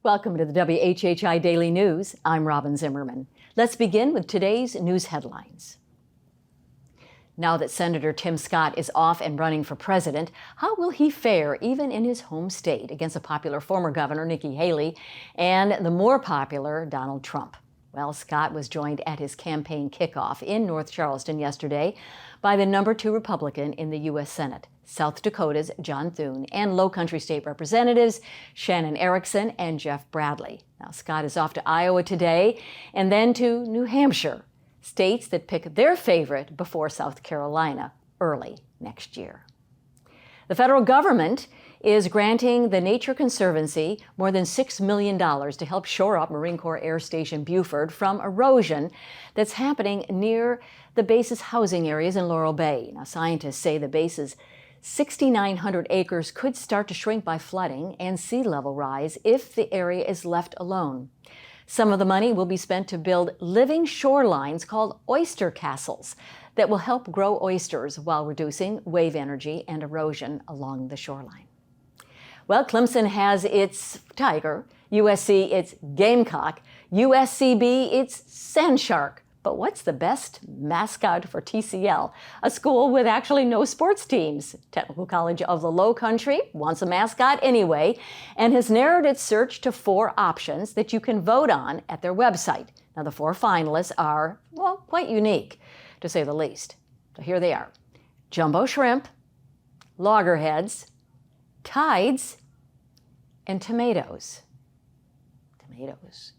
Welcome to the WHHI Daily News. I'm Robyn Zimmerman. Let's begin with today's news headlines. Now that Senator Tim Scott is off and running for president, how will he fare even in his home state against a popular former governor, Nikki Haley, and the more popular Donald Trump? Well, Scott was joined at his campaign kickoff in North Charleston yesterday by the number 2 Republican in the U.S. Senate, South Dakota's John Thune, and Low Country State Representatives Shannon Erickson and Jeff Bradley. Now, Scott is off to Iowa today and then to New Hampshire, states that pick their favorite before South Carolina early next year. The federal government is granting the Nature Conservancy more than $6 million to help shore up Marine Corps Air Station Beaufort from erosion that's happening near the base's housing areas in Laurel Bay. Now, scientists say the base's 6,900 acres could start to shrink by flooding and sea level rise if the area is left alone. Some of the money will be spent to build living shorelines called oyster castles that will help grow oysters while reducing wave energy and erosion along the shoreline. Well, Clemson has its Tiger, USC its Gamecock, USCB its Sand Shark. But what's the best mascot for TCL, a school with actually no sports teams? Technical College of the Low Country wants a mascot anyway and has narrowed its search to 4 options that you can vote on at their website. Now, the 4 finalists are, well, quite unique, to say the least. So here they are: Jumbo Shrimp, Loggerheads, Tides, and Tomatoes. Tomatoes.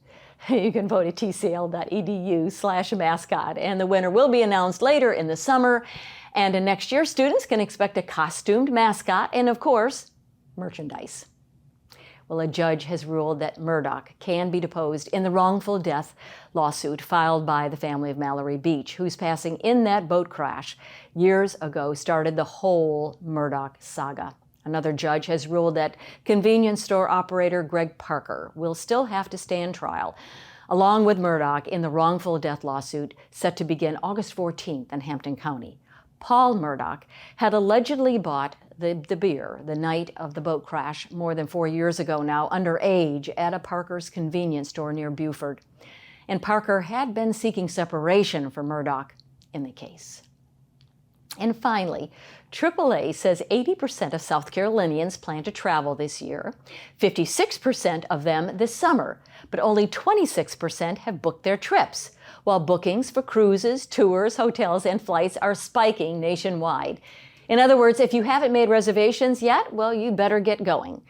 You can vote at tcl.edu/mascot, and the winner will be announced later in the summer. And in next year, students can expect a costumed mascot and, of course, merchandise. Well, a judge has ruled that Murdaugh can be deposed in the wrongful death lawsuit filed by the family of Mallory Beach, whose passing in that boat crash years ago started the whole Murdaugh saga. Another judge has ruled that convenience store operator Greg Parker will still have to stand trial, along with Murdaugh, in the wrongful death lawsuit set to begin August 14th in Hampton County. Paul Murdaugh had allegedly bought the beer the night of the boat crash more than 4 years ago now, underage, at a Parker's convenience store near Beaufort. And Parker had been seeking separation from Murdaugh in the case. And finally, AAA says 80% of South Carolinians plan to travel this year, 56% of them this summer, but only 26% have booked their trips, while bookings for cruises, tours, hotels, and flights are spiking nationwide. In other words, if you haven't made reservations yet, well, you better get going.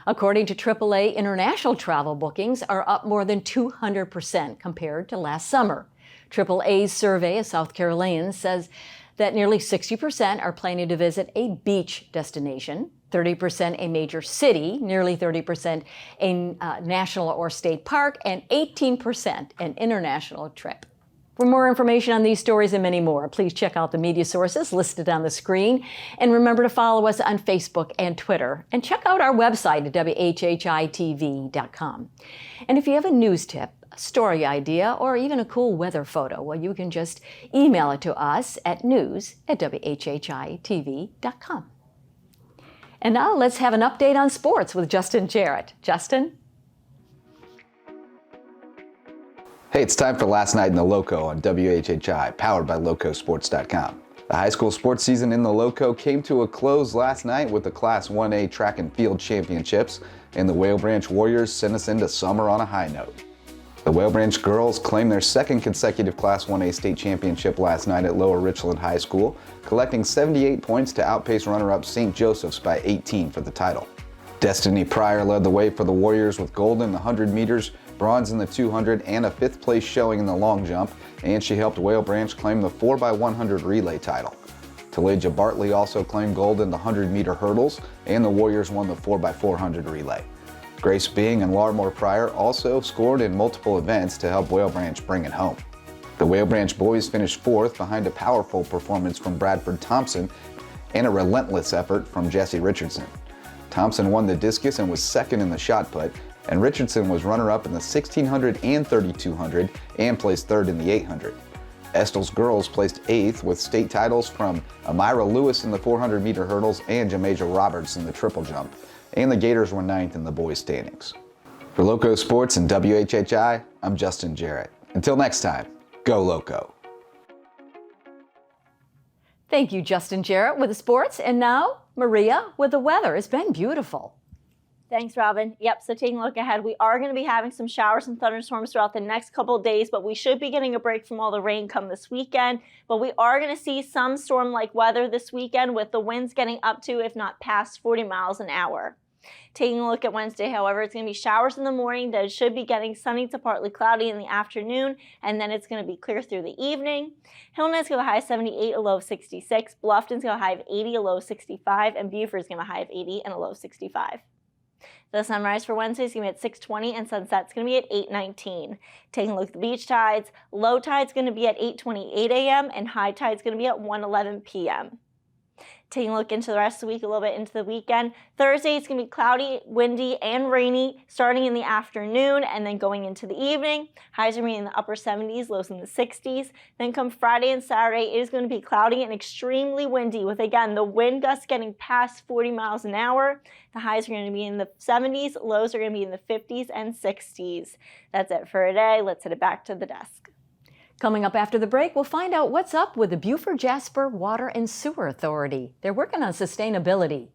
According to AAA, international travel bookings are up more than 200% compared to last summer. AAA's survey of South Carolinians says that nearly 60% are planning to visit a beach destination, 30% a major city, nearly 30% a national or state park, and 18% an international trip. For more information on these stories and many more, please check out the media sources listed on the screen. And remember to follow us on Facebook and Twitter. And check out our website at WHHI-TV.com. And if you have a news tip, a story idea, or even a cool weather photo, well, you can just email it to us at news@WHHI-TV.com. And now let's have an update on sports with Justin Jarrett. Justin? Hey, it's time for Last Night in the Lowco on WHHI, powered by LowcoSports.com. The high school sports season in the Lowco came to a close last night with the Class 1A Track and Field Championships, and the Whale Branch Warriors sent us into summer on a high note. The Whale Branch girls claimed their 2nd consecutive Class 1A state championship last night at Lower Richland High School, collecting 78 points to outpace runner-up St. Joseph's by 18 for the title. Destiny Pryor led the way for the Warriors with gold in the 100 meters, bronze in the 200, and a 5th place showing in the long jump, and she helped Whale Branch claim the 4x100 relay title. Talaijah Bartley also claimed gold in the 100-meter hurdles, and the Warriors won the 4x400 relay. Grace Bing and Larmore Pryor also scored in multiple events to help Whale Branch bring it home. The Whale Branch boys finished 4th behind a powerful performance from Bradford Thompson and a relentless effort from Jesse Richardson. Thompson won the discus and was 2nd in the shot put, and Richardson was runner-up in the 1600 and 3200 and placed 3rd in the 800. Estel's girls placed 8th with state titles from Amira Lewis in the 400-meter hurdles and Jamasia Roberts in the triple jump, and the Gators were 9th in the boys' standings. For Lowco Sports and WHHI, I'm Justin Jarrett. Until next time, go Lowco. Thank you, Justin Jarrett, with the sports. And now, Maria with the weather. It's been beautiful. Thanks, Robyn. Yep, so taking a look ahead, we are going to be having some showers and thunderstorms throughout the next couple of days, but we should be getting a break from all the rain come this weekend. But we are going to see some storm-like weather this weekend with the winds getting up to, if not past, 40 miles an hour. Taking a look at Wednesday, however, it's going to be showers in the morning that should be getting sunny to partly cloudy in the afternoon, and then it's going to be clear through the evening. Hillnet's going to have a high of 78, a low of 66. Bluffton's going to have a high of 80, a low of 65, and Beaufort's going to have a high of 80 and a low of 65. The sunrise for Wednesday is going to be at 6:20 and sunset's going to be at 8:19. Taking a look at the beach tides, low tide's going to be at 8:28 a.m. and high tide's going to be at 1:11 p.m. Taking a look into the rest of the week, a little bit into the weekend. Thursday, it's going to be cloudy, windy, and rainy starting in the afternoon and then going into the evening. Highs are going to be in the upper 70s, lows in the 60s. Then come Friday and Saturday, it is going to be cloudy and extremely windy with, again, the wind gusts getting past 40 miles an hour. The highs are going to be in the 70s, lows are going to be in the 50s and 60s. That's it for today. Let's head it back to the desk. Coming up after the break, we'll find out what's up with the Beaufort Jasper Water and Sewer Authority. They're working on sustainability.